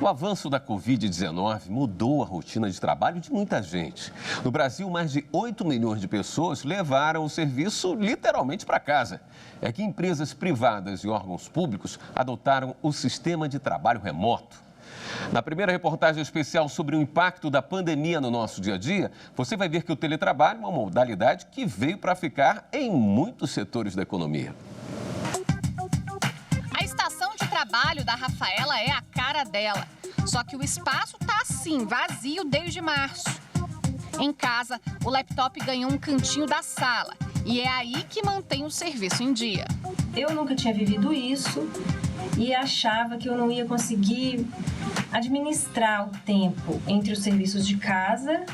O avanço da Covid-19 mudou a rotina de trabalho de muita gente. No Brasil, mais de 8 milhões de pessoas levaram o serviço literalmente para casa. É que empresas privadas e órgãos públicos adotaram o sistema de trabalho remoto. Na primeira reportagem especial sobre o impacto da pandemia no nosso dia a dia, você vai ver que o teletrabalho é uma modalidade que veio para ficar em muitos setores da economia. A estação de trabalho da Rafaela é a cara dela. Só que o espaço está assim, vazio desde março. Em casa, o laptop ganhou um cantinho da sala e é aí que mantém o serviço em dia. Eu nunca tinha vivido isso e achava que eu não ia conseguir administrar o tempo entre os serviços de casa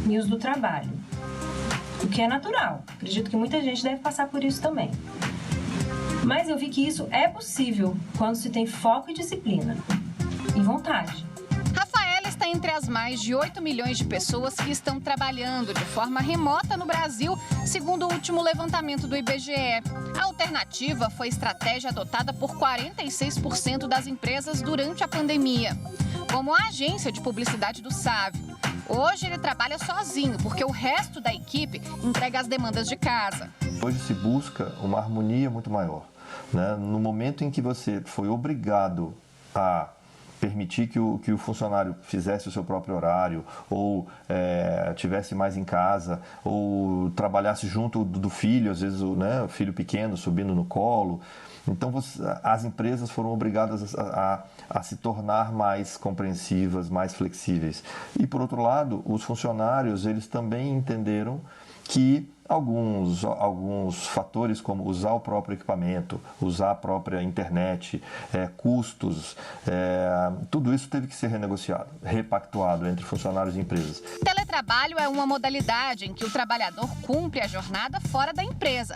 e os do trabalho. O que é natural. Acredito que muita gente deve passar por isso também. Mas eu vi que isso é possível quando se tem foco e disciplina. E vontade. Rafaela está entre as mais de 8 milhões de pessoas que estão trabalhando de forma remota no Brasil, segundo o último levantamento do IBGE. A alternativa foi estratégia adotada por 46% das empresas durante a pandemia, como a agência de publicidade do Sávio. Hoje ele trabalha sozinho, porque o resto da equipe entrega as demandas de casa. Hoje se busca uma harmonia muito maior, né? No momento em que você foi obrigado a permitir que o funcionário fizesse o seu próprio horário, ou tivesse mais em casa, ou trabalhasse junto do filho, às vezes o filho pequeno subindo no colo. Então, as empresas foram obrigadas a se tornar mais compreensivas, mais flexíveis. E, por outro lado, os funcionários, eles também entenderam que alguns fatores, como usar o próprio equipamento, usar a própria internet, custos, tudo isso teve que ser renegociado, repactuado entre funcionários e empresas. Teletrabalho é uma modalidade em que o trabalhador cumpre a jornada fora da empresa,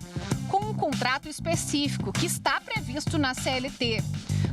com um contrato específico que está previsto na CLT.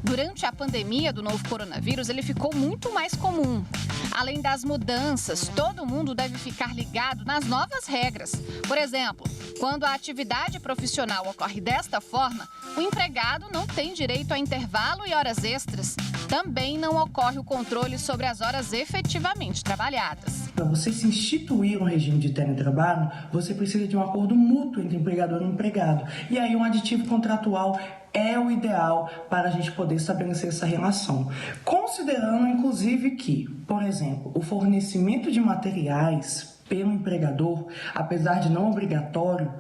Durante a pandemia do novo coronavírus, ele ficou muito mais comum. Além das mudanças, todo mundo deve ficar ligado nas novas regras. Por exemplo, quando a atividade profissional ocorre desta forma, o empregado não tem direito a intervalo e horas extras. Também não ocorre o controle sobre as horas efetivamente trabalhadas. Para você se instituir um regime de teletrabalho, você precisa de um acordo mútuo entre empregador e empregado. E aí um aditivo contratual é o ideal para a gente poder estabelecer essa relação. Considerando, inclusive, que, por exemplo, o fornecimento de materiais pelo empregador, apesar de não obrigatório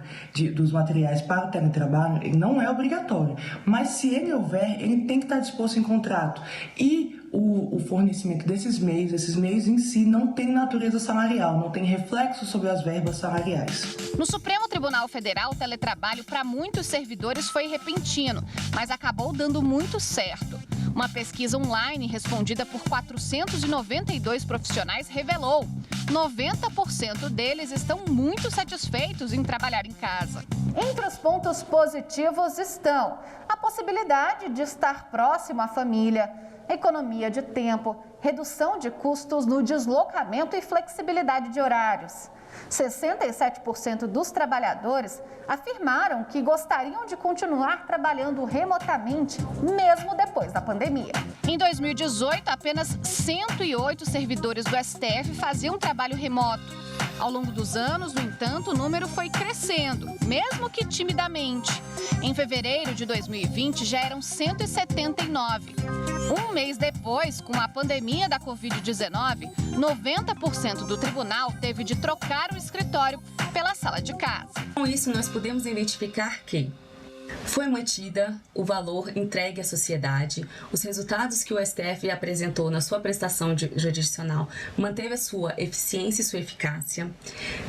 dos materiais para o teletrabalho, ele não é obrigatório. Mas se ele houver, ele tem que estar disposto em contrato. E o fornecimento desses meios em si não tem natureza salarial, não tem reflexo sobre as verbas salariais. No Supremo Tribunal Federal, o teletrabalho para muitos servidores foi repentino, mas acabou dando muito certo. Uma pesquisa online respondida por 492 profissionais revelou: 90% deles estão muito satisfeitos em trabalhar em casa. Entre os pontos positivos estão a possibilidade de estar próximo à família, economia de tempo, redução de custos no deslocamento e flexibilidade de horários. 67% dos trabalhadores afirmaram que gostariam de continuar trabalhando remotamente, mesmo depois da pandemia. Em 2018, apenas 108 servidores do STF faziam trabalho remoto. Ao longo dos anos, no entanto, o número foi crescendo, mesmo que timidamente. Em fevereiro de 2020, já eram 179. Um mês depois, com a pandemia da Covid-19, 90% do tribunal teve de trocar o escritório pela sala de casa. Com isso, nós podemos identificar que foi mantida o valor entregue à sociedade, os resultados que o STF apresentou na sua prestação jurisdicional manteve a sua eficiência e sua eficácia.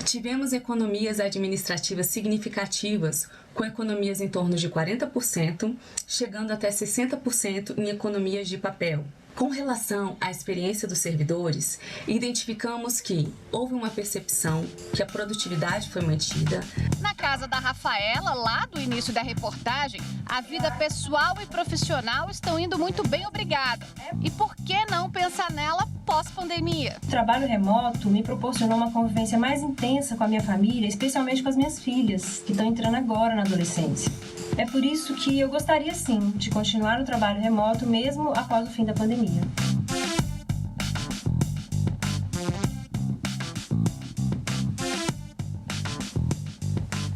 Tivemos economias administrativas significativas, com economias em torno de 40%, chegando até 60% em economias de papel. Com relação à experiência dos servidores, identificamos que houve uma percepção que a produtividade foi mantida. Na casa da Rafaela, lá do início da reportagem, a vida pessoal e profissional estão indo muito bem, obrigada. E por que não pensar nela pós-pandemia? O trabalho remoto me proporcionou uma convivência mais intensa com a minha família, especialmente com as minhas filhas, que estão entrando agora na adolescência. É por isso que eu gostaria, sim, de continuar o trabalho remoto mesmo após o fim da pandemia.